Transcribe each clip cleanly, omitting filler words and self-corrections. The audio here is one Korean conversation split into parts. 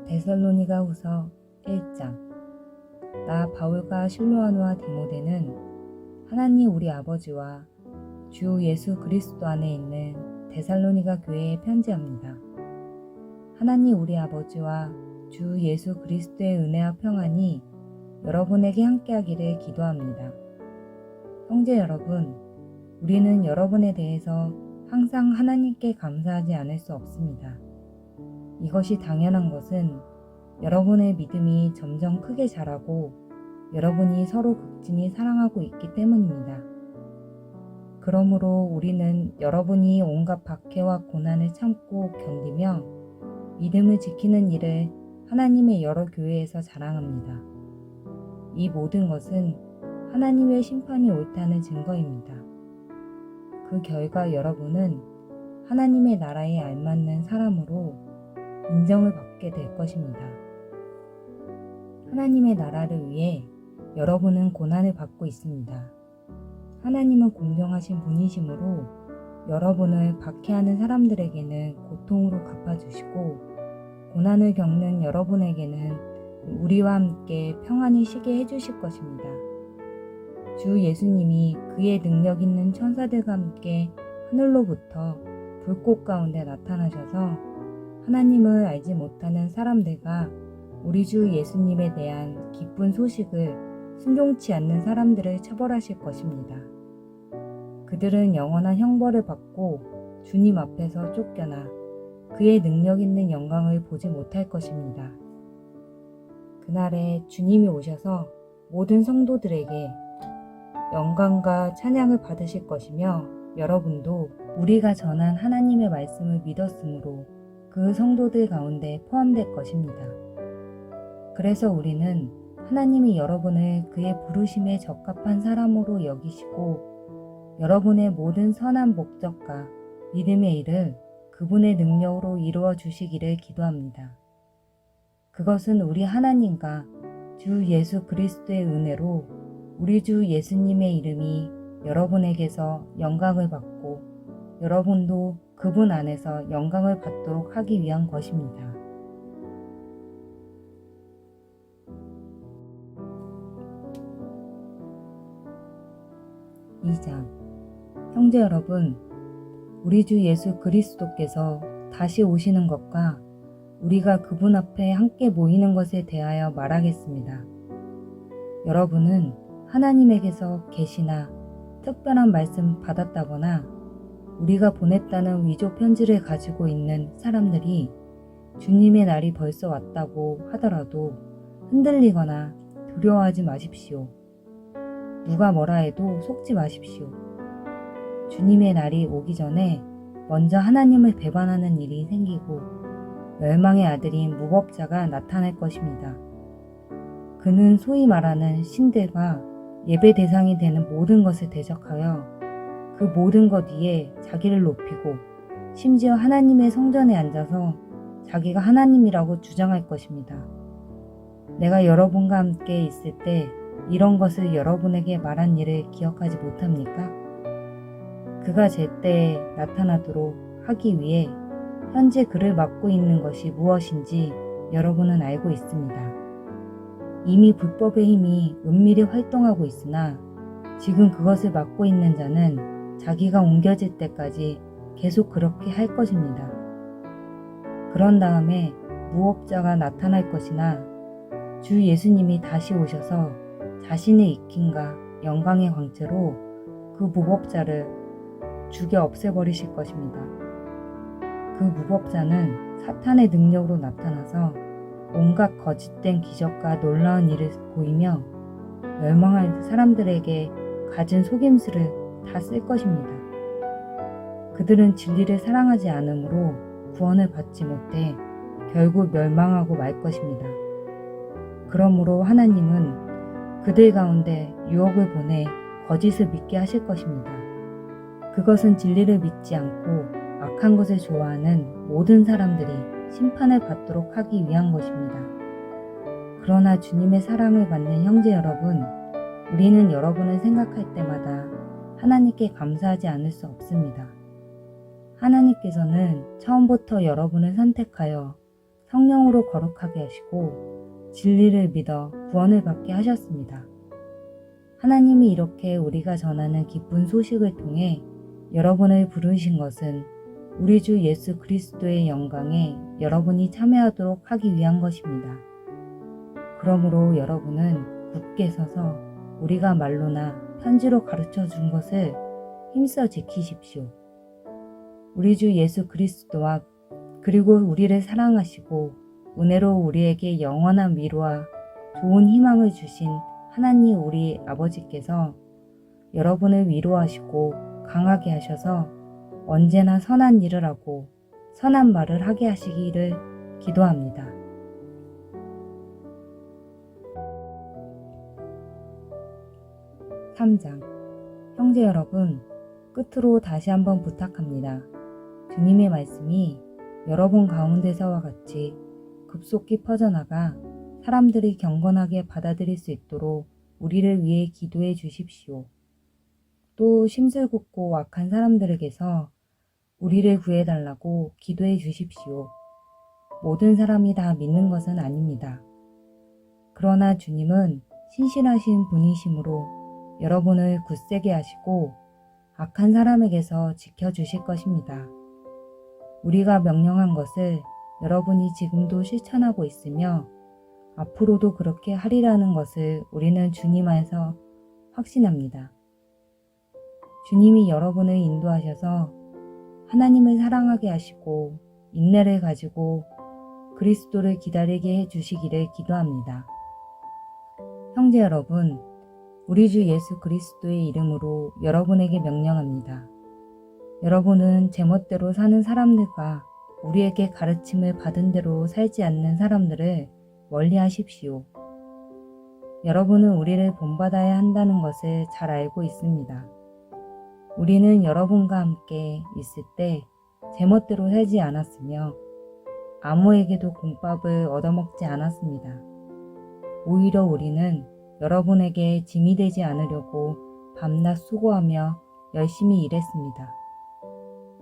데살로니가후서 1장. 나 바울과 실로아노와 디모데는 하나님 우리 아버지와 주 예수 그리스도 안에 있는 데살로니가 교회에 편지합니다. 하나님 우리 아버지와 주 예수 그리스도의 은혜와 평안이 여러분에게 함께하기를 기도합니다. 형제 여러분, 우리는 여러분에 대해서 항상 하나님께 감사하지 않을 수 없습니다. 이것이 당연한 것은 여러분의 믿음이 점점 크게 자라고 여러분이 서로 극진히 사랑하고 있기 때문입니다. 그러므로 우리는 여러분이 온갖 박해와 고난을 참고 견디며 믿음을 지키는 일을 하나님의 여러 교회에서 자랑합니다. 이 모든 것은 하나님의 심판이 옳다는 증거입니다. 그 결과 여러분은 하나님의 나라에 알맞는 사람으로 인정을 받게 될 것입니다. 하나님의 나라를 위해 여러분은 고난을 받고 있습니다. 하나님은 공정하신 분이시므로 여러분을 박해하는 사람들에게는 고통으로 갚아주시고 고난을 겪는 여러분에게는 우리와 함께 평안히 쉬게 해주실 것입니다. 주 예수님이 그의 능력 있는 천사들과 함께 하늘로부터 불꽃 가운데 나타나셔서 하나님을 알지 못하는 사람들과 우리 주 예수님에 대한 기쁜 소식을 순종치 않는 사람들을 처벌하실 것입니다. 그들은 영원한 형벌을 받고 주님 앞에서 쫓겨나 그의 능력 있는 영광을 보지 못할 것입니다. 그날에 주님이 오셔서 모든 성도들에게 영광과 찬양을 받으실 것이며 여러분도 우리가 전한 하나님의 말씀을 믿었으므로 그 성도들 가운데 포함될 것입니다. 그래서 우리는 하나님이 여러분을 그의 부르심에 적합한 사람으로 여기시고 여러분의 모든 선한 목적과 믿음의 일을 그분의 능력으로 이루어 주시기를 기도합니다. 그것은 우리 하나님과 주 예수 그리스도의 은혜로 우리 주 예수님의 이름이 여러분에게서 영광을 받고 여러분도 그분 안에서 영광을 받도록 하기 위한 것입니다. (2장) 형제 여러분, 우리 주 예수 그리스도께서 다시 오시는 것과 우리가 그분 앞에 함께 모이는 것에 대하여 말하겠습니다. 여러분은 하나님에게서 계시나 특별한 말씀 받았다거나 우리가 보냈다는 위조 편지를 가지고 있는 사람들이 주님의 날이 벌써 왔다고 하더라도 흔들리거나 두려워하지 마십시오. 누가 뭐라 해도 속지 마십시오. 주님의 날이 오기 전에 먼저 하나님을 배반하는 일이 생기고 멸망의 아들인 무법자가 나타날 것입니다. 그는 소위 말하는 신들과 예배 대상이 되는 모든 것을 대적하여 그 모든 것 위에 자기를 높이고 심지어 하나님의 성전에 앉아서 자기가 하나님이라고 주장할 것입니다. 내가 여러분과 함께 있을 때 이런 것을 여러분에게 말한 일을 기억하지 못합니까? 그가 제때에 나타나도록 하기 위해 현재 그를 막고 있는 것이 무엇인지 여러분은 알고 있습니다. 이미 불법의 힘이 은밀히 활동하고 있으나 지금 그것을 막고 있는 자는 자기가 옮겨질 때까지 계속 그렇게 할 것입니다. 그런 다음에 무법자가 나타날 것이나 주 예수님이 다시 오셔서 자신의 익힘과 영광의 광채로 그 무법자를 죽여 없애버리실 것입니다. 그 무법자는 사탄의 능력으로 나타나서 온갖 거짓된 기적과 놀라운 일을 보이며 멸망할 사람들에게 가진 속임수를 다 쓸 것입니다. 그들은 진리를 사랑하지 않으므로 구원을 받지 못해 결국 멸망하고 말 것입니다. 그러므로 하나님은 그들 가운데 유혹을 보내 거짓을 믿게 하실 것입니다. 그것은 진리를 믿지 않고 악한 것을 좋아하는 모든 사람들이 심판을 받도록 하기 위한 것입니다. 그러나 주님의 사랑을 받는 형제 여러분, 우리는 여러분을 생각할 때마다 하나님께 감사하지 않을 수 없습니다. 하나님께서는 처음부터 여러분을 선택하여 성령으로 거룩하게 하시고 진리를 믿어 구원을 받게 하셨습니다. 하나님이 이렇게 우리가 전하는 기쁜 소식을 통해 여러분을 부르신 것은 우리 주 예수 그리스도의 영광에 여러분이 참여하도록 하기 위한 것입니다. 그러므로 여러분은 굳게 서서 우리가 말로나 편지로 가르쳐 준 것을 힘써 지키십시오. 우리 주 예수 그리스도와 그리고 우리를 사랑하시고 은혜로 우리에게 영원한 위로와 좋은 희망을 주신 하나님 우리 아버지께서 여러분을 위로하시고 강하게 하셔서 언제나 선한 일을 하고 선한 말을 하게 하시기를 기도합니다. (3장) 형제 여러분, 끝으로 다시 한번 부탁합니다. 주님의 말씀이 여러분 가운데서와 같이 급속히 퍼져나가 사람들이 경건하게 받아들일 수 있도록 우리를 위해 기도해 주십시오. 또 심술궂고 악한 사람들에게서 우리를 구해달라고 기도해 주십시오. 모든 사람이 다 믿는 것은 아닙니다. 그러나 주님은 신실하신 분이시므로 여러분을 굳세게 하시고 악한 사람에게서 지켜주실 것입니다. 우리가 명령한 것을 여러분이 지금도 실천하고 있으며 앞으로도 그렇게 하리라는 것을 우리는 주님 안에서 확신합니다. 주님이 여러분을 인도하셔서 하나님을 사랑하게 하시고 인내를 가지고 그리스도를 기다리게 해주시기를 기도합니다. 형제 여러분, 우리 주 예수 그리스도의 이름으로 여러분에게 명령합니다. 여러분은 제멋대로 사는 사람들과 우리에게 가르침을 받은 대로 살지 않는 사람들을 멀리 하십시오. 여러분은 우리를 본받아야 한다는 것을 잘 알고 있습니다. 우리는 여러분과 함께 있을 때 제멋대로 살지 않았으며 아무에게도 공밥을 얻어먹지 않았습니다. 오히려 우리는 여러분에게 짐이 되지 않으려고 밤낮 수고하며 열심히 일했습니다.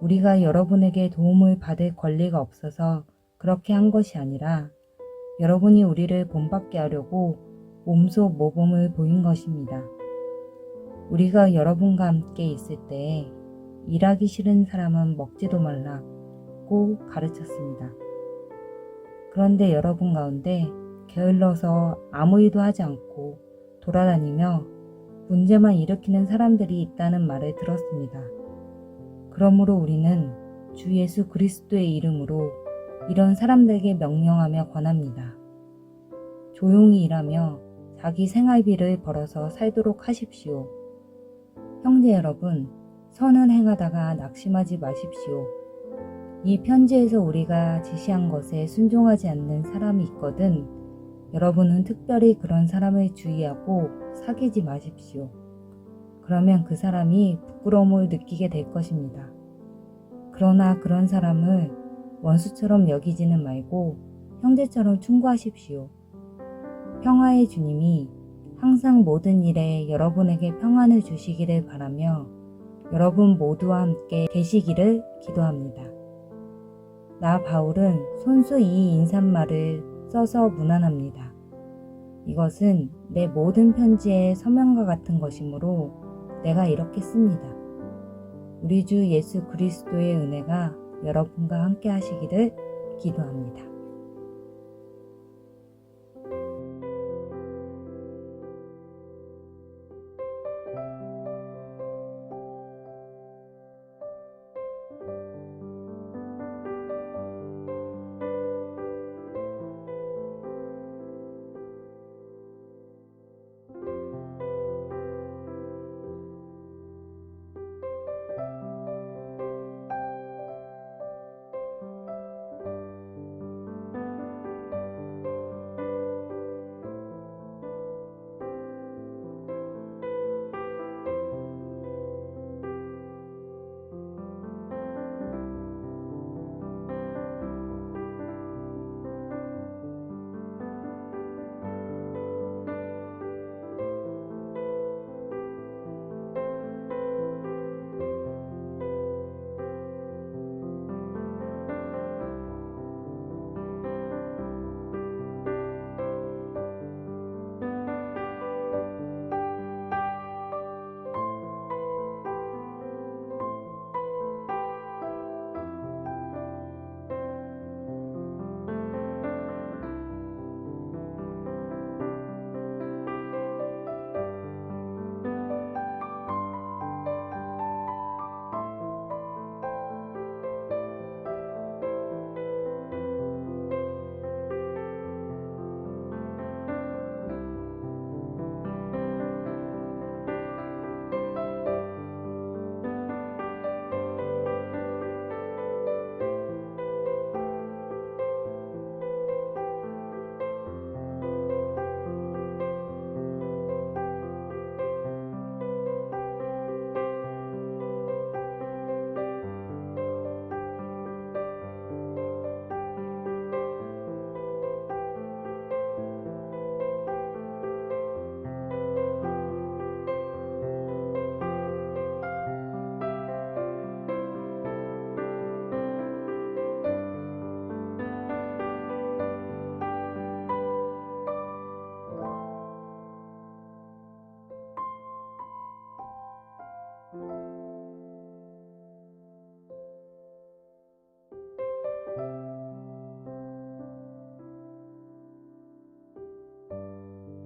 우리가 여러분에게 도움을 받을 권리가 없어서 그렇게 한 것이 아니라 여러분이 우리를 본받게 하려고 몸소 모범을 보인 것입니다. 우리가 여러분과 함께 있을 때 일하기 싫은 사람은 먹지도 말라고 가르쳤습니다. 그런데 여러분 가운데 게을러서 아무 일도 하지 않고 돌아다니며 문제만 일으키는 사람들이 있다는 말을 들었습니다. 그러므로 우리는 주 예수 그리스도의 이름으로 이런 사람들에게 명령하며 권합니다. 조용히 일하며 자기 생활비를 벌어서 살도록 하십시오. 형제 여러분, 선을 행하다가 낙심하지 마십시오. 이 편지에서 우리가 지시한 것에 순종하지 않는 사람이 있거든 여러분은 특별히 그런 사람을 주의하고 사귀지 마십시오. 그러면 그 사람이 부끄러움을 느끼게 될 것입니다. 그러나 그런 사람을 원수처럼 여기지는 말고 형제처럼 충고하십시오. 평화의 주님이 항상 모든 일에 여러분에게 평안을 주시기를 바라며 여러분 모두와 함께 계시기를 기도합니다. 나 바울은 손수 이 인사말을 써서 문안합니다. 이것은 내 모든 편지의 서명과 같은 것이므로 내가 이렇게 씁니다. 우리 주 예수 그리스도의 은혜가 여러분과 함께 하시기를 기도합니다.